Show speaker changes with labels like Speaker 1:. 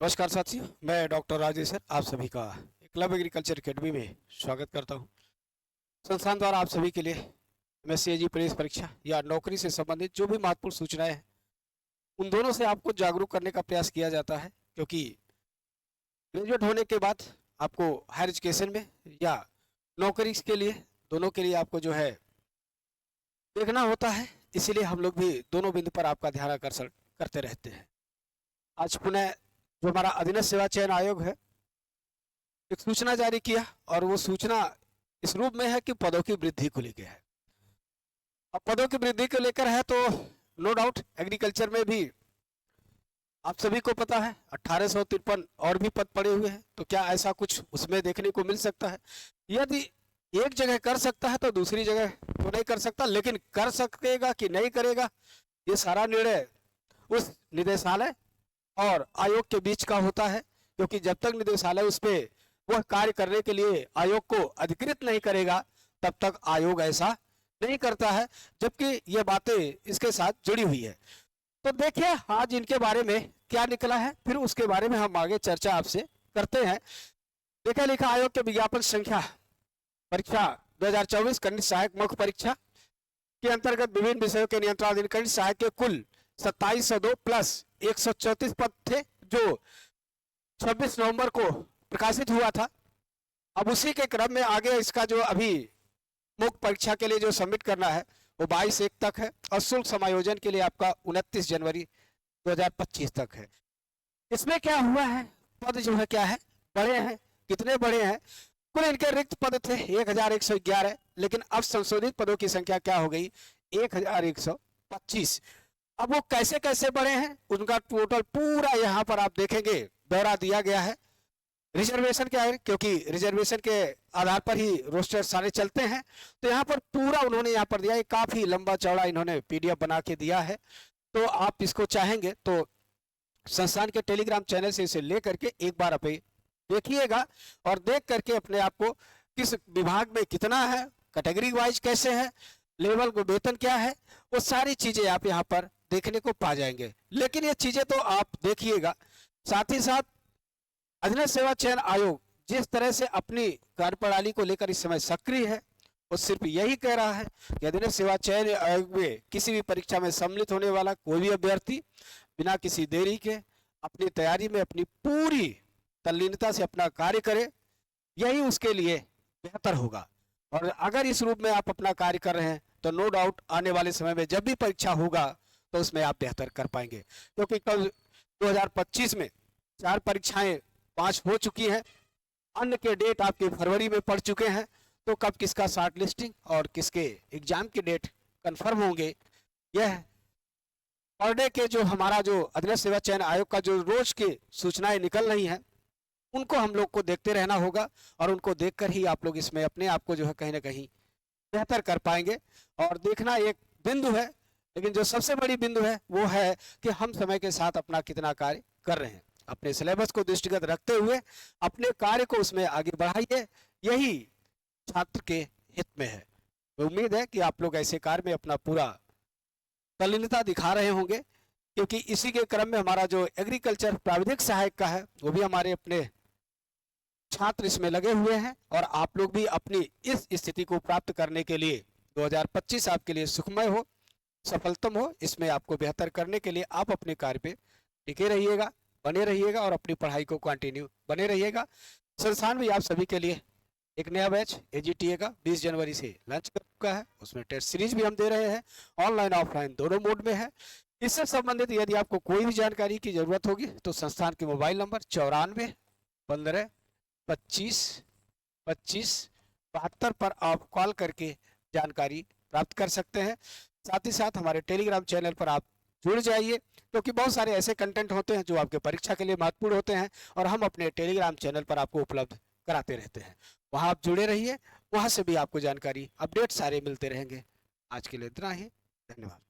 Speaker 1: नमस्कार साथियों, मैं डॉक्टर राजेश सर आप सभी का क्लब एग्रीकल्चर अकेडमी में स्वागत करता हूं। संस्थान द्वारा आप सभी के लिए एमएससी प्रवेश परीक्षा या नौकरी से संबंधित जो भी महत्वपूर्ण सूचनाएं हैं उन दोनों से आपको जागरूक करने का प्रयास किया जाता है, क्योंकि ग्रेजुएट होने के बाद आपको हायर एजुकेशन में या नौकरी के लिए दोनों के लिए आपको जो है देखना होता है। इसीलिए हम लोग भी दोनों बिंदु पर आपका ध्यान आकर्षण करते रहते हैं। आज पुनः जो हमारा अधीनस्थ सेवा चयन आयोग है एक सूचना जारी किया, और वो सूचना इस रूप में है कि पदों की वृद्धि को लेकर है। अब पदों की वृद्धि को लेकर है तो नो डाउट एग्रीकल्चर में भी आप सभी को पता है 1853 और भी पद पड़े हुए हैं। तो क्या ऐसा कुछ उसमें देखने को मिल सकता है? यदि एक जगह कर सकता है तो दूसरी जगह तो नहीं कर सकता, लेकिन कर सकेगा कि नहीं करेगा ये सारा निर्णय उस निदेशालय और आयोग के बीच का होता है। क्योंकि जब तक निदेशालय उस पर वह कार्य करने के लिए आयोग को अधिकृत नहीं करेगा तब तक आयोग ऐसा नहीं करता है, जबकि ये बातें इसके साथ जुड़ी हुई है। तो देखिए आज इनके बारे में क्या निकला है, फिर उसके बारे में हम आगे चर्चा आपसे करते हैं। देखा लिखा आयोग के विज्ञापन संख्या परीक्षा 2024 कनिष्ठ सहायक मुख्य परीक्षा के अंतर्गत विभिन्न विषयों के नियंत्रणाधीन कनिष्ठ सहायक के कुल 2702 प्लस 134 पद थे, जो 26 नवंबर को प्रकाशित हुआ था। अब उसी के क्रम में आगे इसका जो अभी मुख्य परीक्षा के लिए जो सबमिट करना है वो 22/1 तक है, और शुल्क समायोजन के लिए आपका 29 जनवरी 2025 तक है। इसमें क्या हुआ है, पद जो है क्या है, बड़े हैं। कितने बड़े हैं? कुल इनके रिक्त पद थे 1111, लेकिन अब संशोधित पदों की संख्या क्या हो गई 1125। अब वो कैसे कैसे बढ़े हैं उनका टोटल पूरा यहाँ पर आप देखेंगे ब्यौरा दिया गया है। रिजर्वेशन क्या है, क्योंकि रिजर्वेशन के आधार पर ही रोस्टर सारे चलते हैं, तो यहाँ पर पूरा उन्होंने यहाँ पर दिया है। काफी लंबा चौड़ा इन्होंने पीडीएफ बना के दिया है। तो आप इसको चाहेंगे तो संस्थान के टेलीग्राम चैनल से इसे ले करके एक बार आप देखिएगा, और देख करके अपने आप को किस विभाग में कितना है, कैटेगरी वाइज कैसे है, लेवल को वेतन क्या है, वो सारी चीजें आप यहाँ पर देखने को पा जाएंगे। लेकिन ये चीजें तो आप देखिएगा, साथ ही साथ अधीनस्थ सेवा चयन आयोग जिस तरह से अपनी कार्यप्रणाली को लेकर इस समय सक्रिय है, वो सिर्फ यही कह रहा है कि अधीनस्थ सेवा चयन आयोग में किसी भी परीक्षा में सम्मिलित होने वाला कोई भी अभ्यर्थी बिना किसी देरी के अपनी तैयारी में अपनी पूरी तल्लीनता से अपना कार्य करे, यही उसके लिए बेहतर होगा। और अगर इस रूप में आप अपना कार्य कर रहे हैं तो नो डाउट आने वाले समय में जब भी परीक्षा होगा तो उसमें आप बेहतर कर पाएंगे। क्योंकि कल 2025 में 4 परीक्षाएं 5 हो चुकी हैं, अन्य के डेट आपके फरवरी में पड़ चुके हैं। तो कब किसका शॉर्ट लिस्टिंग और किसके एग्जाम के डेट कंफर्म होंगे, यह पर डे के जो हमारा जो अधीनस्थ सेवा चयन आयोग का जो रोज की सूचनाएं निकल रही हैं उनको हम लोग को देखते रहना होगा, और उनको देखकर ही आप लोग इसमें अपने आप को जो है कहीं ना कहीं बेहतर कर पाएंगे। और देखना एक बिंदु है, लेकिन जो सबसे बड़ी बिंदु है वो है कि हम समय के साथ अपना कितना कार्य कर रहे हैं। अपने सिलेबस को दृष्टिगत रखते हुए अपने कार्य को उसमें आगे बढ़ाइए, यही छात्र के हित में है। तो उम्मीद है कि आप लोग ऐसे कार्य में अपना पूरा तल्लीनता दिखा रहे होंगे, क्योंकि इसी के क्रम में हमारा जो एग्रीकल्चर प्राविधिक सहायक का है वो भी हमारे अपने छात्र इसमें लगे हुए हैं। और आप लोग भी अपनी इस स्थिति को प्राप्त करने के लिए 2025 आपके लिए सुखमय हो, सफलतम हो। इसमें आपको बेहतर करने के लिए आप अपने कार्य पे टिके रहिएगा, बने रहिएगा, और अपनी पढ़ाई को कंटिन्यू बने रहिएगा। संस्थान भी आप सभी के लिए एक नया बैच एजीटीए का 20 जनवरी से लॉन्च कर चुका है। उसमें टेस्ट सीरीज भी हम दे रहे हैं, ऑनलाइन ऑफलाइन दोनों मोड में है। इससे संबंधित यदि आपको कोई भी जानकारी की जरूरत होगी तो संस्थान के मोबाइल नंबर 94 15 25 25 72 पर आप कॉल करके जानकारी प्राप्त कर सकते हैं। साथ ही साथ हमारे टेलीग्राम चैनल पर आप जुड़ जाइए, क्योंकि बहुत सारे ऐसे कंटेंट होते हैं जो आपके परीक्षा के लिए महत्वपूर्ण होते हैं, और हम अपने टेलीग्राम चैनल पर आपको उपलब्ध कराते रहते हैं। वहां आप जुड़े रहिए, वहां से भी आपको जानकारी अपडेट सारे मिलते रहेंगे। आज के लिए इतना ही, धन्यवाद।